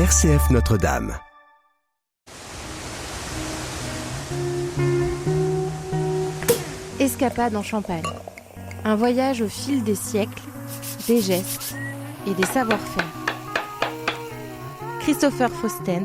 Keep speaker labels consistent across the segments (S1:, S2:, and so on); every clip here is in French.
S1: RCF Notre-Dame.
S2: Escapade en Champagne. Un voyage au fil des siècles, des gestes et des savoir-faire. Christopher Fausten.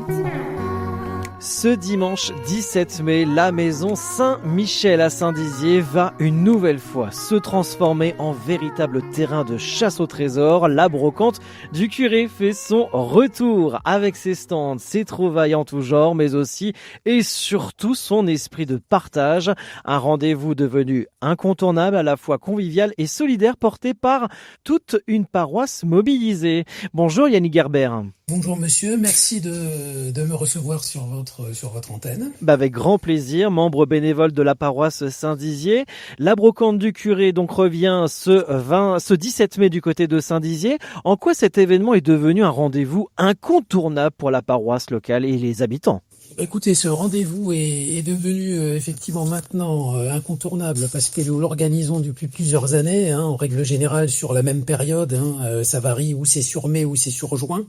S3: Ce dimanche 17 mai, la maison Saint-Michel à Saint-Dizier va une nouvelle fois se transformer en véritable terrain de chasse au trésor. La brocante du curé fait son retour avec ses stands, ses trouvailles en tout genre, mais aussi et surtout son esprit de partage. Un rendez-vous devenu incontournable, à la fois convivial et solidaire, porté par toute une paroisse mobilisée. Bonjour Yannick Gerber.
S4: Bonjour monsieur, merci de me recevoir sur votre antenne.
S3: Avec grand plaisir, membre bénévole de la paroisse Saint-Dizier. La brocante du curé donc revient ce 17 mai du côté de Saint-Dizier. En quoi cet événement est devenu un rendez-vous incontournable pour la paroisse locale et les habitants ?
S4: Écoutez, ce rendez-vous est devenu effectivement maintenant incontournable parce que nous l'organisons depuis plusieurs années, en règle générale sur la même période. Ça varie, ou c'est sur mai ou c'est sur juin.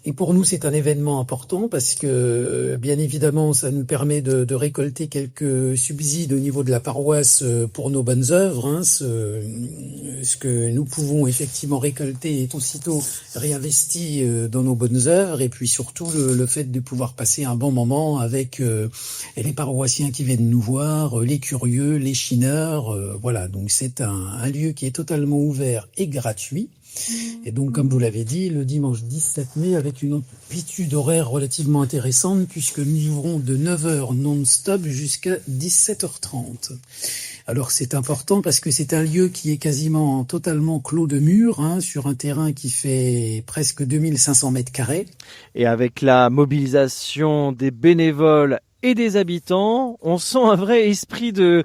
S4: Et pour nous, c'est un événement important parce que bien évidemment, ça nous permet de récolter quelques subsides au niveau de la paroisse pour nos bonnes œuvres. Ce que nous pouvons effectivement récolter est aussitôt réinvesti dans nos bonnes œuvres. Et puis surtout, le fait de pouvoir passer un bon moment avec les paroissiens qui viennent nous voir, les curieux, les chineurs, voilà. Donc c'est un lieu qui est totalement ouvert et gratuit. Et donc, comme vous l'avez dit, le dimanche 17 mai, avec une amplitude horaire relativement intéressante, puisque nous ouvrons de 9h non-stop jusqu'à 17h30. Alors, c'est important parce que c'est un lieu qui est quasiment totalement clos de murs, sur un terrain qui fait presque 2500 mètres carrés.
S3: Et avec la mobilisation des bénévoles et des habitants, on sent un vrai esprit de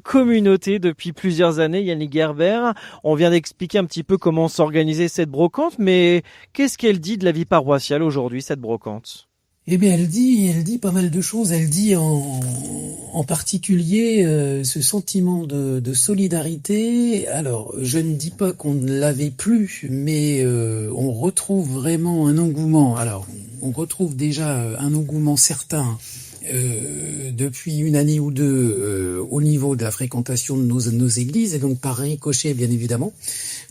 S3: communauté depuis plusieurs années. Yannick Gerber, on vient d'expliquer un petit peu comment s'organisait cette brocante, mais qu'est-ce qu'elle dit de la vie paroissiale aujourd'hui, cette brocante ?
S4: Eh bien, elle dit pas mal de choses. Elle dit en particulier ce sentiment de solidarité. Alors, je ne dis pas qu'on ne l'avait plus, mais on retrouve vraiment un engouement. Alors, on retrouve déjà un engouement certain depuis une année ou deux au niveau de la fréquentation de nos églises, et donc par ricochet bien évidemment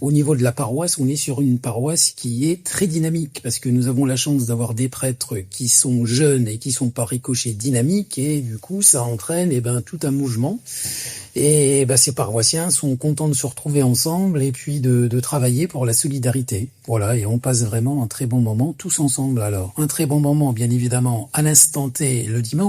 S4: au niveau de la paroisse. On est sur une paroisse qui est très dynamique parce que nous avons la chance d'avoir des prêtres qui sont jeunes et qui sont par ricochet dynamiques, et du coup ça entraîne tout un mouvement, et ces paroissiens sont contents de se retrouver ensemble et puis de travailler pour la solidarité. Voilà, et on passe vraiment un très bon moment tous ensemble. Alors, un très bon moment bien évidemment à l'instant T le dimanche,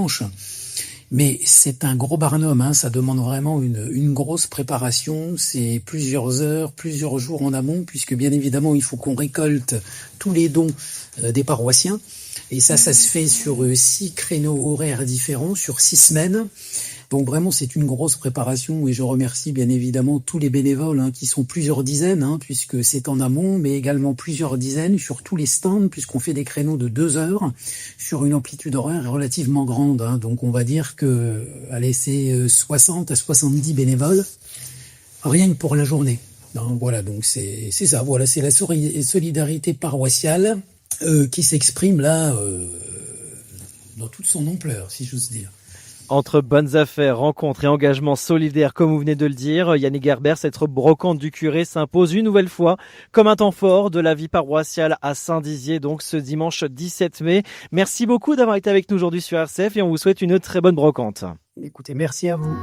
S4: mais c'est un gros barnum, ça demande vraiment une grosse préparation. C'est plusieurs heures, plusieurs jours en amont, puisque bien évidemment il faut qu'on récolte tous les dons des paroissiens, et ça se fait sur 6 créneaux horaires différents sur 6 semaines. Donc vraiment c'est une grosse préparation, et je remercie bien évidemment tous les bénévoles qui sont plusieurs dizaines, puisque c'est en amont, mais également plusieurs dizaines sur tous les stands, puisqu'on fait des créneaux de 2 heures sur une amplitude horaire relativement grande. Donc on va dire que c'est 60 à 70 bénévoles rien que pour la journée. Voilà, donc c'est ça. Voilà, c'est la solidarité paroissiale qui s'exprime là dans toute son ampleur, si j'ose dire.
S3: Entre bonnes affaires, rencontres et engagements solidaires, comme vous venez de le dire, Yannick Gerber, cette brocante du curé s'impose une nouvelle fois comme un temps fort de la vie paroissiale à Saint-Dizier, donc ce dimanche 17 mai. Merci beaucoup d'avoir été avec nous aujourd'hui sur RCF, et on vous souhaite une très bonne brocante.
S4: Écoutez, merci à vous.